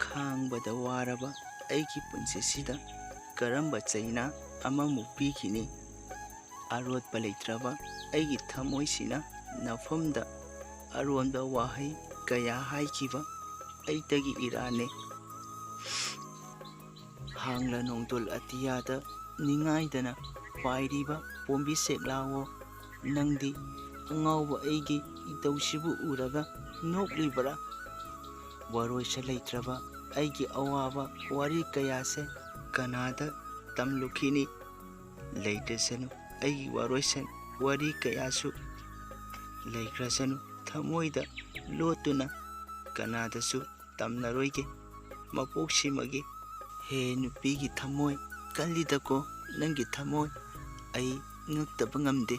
ꯈꯥꯡꯕꯗ ꯋꯥꯔꯕ ꯑꯩꯒꯤ ꯄꯨꯟꯁꯤꯁꯤꯗ ꯀꯔꯝꯕ ꯆꯩꯅꯥ ꯑꯃꯃꯨꯛ ꯄꯤꯈꯤꯅꯤ? ꯑꯔꯣꯠꯄ ꯂꯩꯇ꯭ꯔꯕ ꯑꯩꯒꯤ ꯊꯃꯣꯏꯁꯤꯅ ꯅꯐꯝꯗ ꯑꯔꯣꯟꯕ ꯋꯥꯍꯩ ꯀꯌꯥ ꯍꯥꯏꯈꯤꯕ ꯑꯩꯇꯒꯤ ꯏꯔꯥꯟꯅꯦ꯫ ꯍꯥꯡꯂ ꯅꯣꯡꯗꯣꯜ ꯑꯇꯤꯌꯥꯗ ꯅꯤꯡꯉꯥꯏꯗꯅ ꯄꯥꯏꯔꯤꯕ ꯄꯣꯝꯕꯤ ꯁꯦꯛꯂꯥꯋꯣ, ꯅꯪꯗꯤ ꯑꯉꯥꯎꯕ ꯑꯩꯒꯤ ꯏꯇꯧꯁꯤꯕꯨ ꯎꯔꯒ ꯅꯣꯛꯂꯤꯕꯔꯥ? ꯋꯥꯔꯣꯏꯁ ꯂꯩꯇ꯭ꯔꯕ ꯑꯩꯒꯤ ꯑꯋꯥꯕ ꯋꯥꯔꯤ ꯀꯌꯥꯁꯦ ꯀꯅꯥꯗ ꯇꯝꯂꯨꯈꯤꯅꯤ? ꯂꯩꯇ꯭ꯔꯁꯅꯨ ꯑꯩꯒꯤ ꯋꯥꯔꯣꯏꯁꯟ ꯋꯥꯔꯤ ꯀꯌꯥꯁꯨ, ꯂꯩꯈ꯭ꯔꯁꯅꯨ ꯊꯃꯣꯏꯗ ꯂꯣꯠꯇꯨꯅ, ꯀꯅꯥꯗꯁꯨ ꯇꯝꯅꯔꯣꯏꯒꯦ ꯃꯄꯣꯛꯁꯤꯃꯒꯤ꯫ ꯍꯦ ꯅꯨꯄꯤꯒꯤ ꯊꯃꯣꯏ, ꯀꯜꯂꯤꯗꯀꯣ ꯅꯪꯒꯤ ꯊꯃꯣꯏ, ꯑꯩ ꯉꯛꯇꯕ ꯉꯝꯗꯦ꯫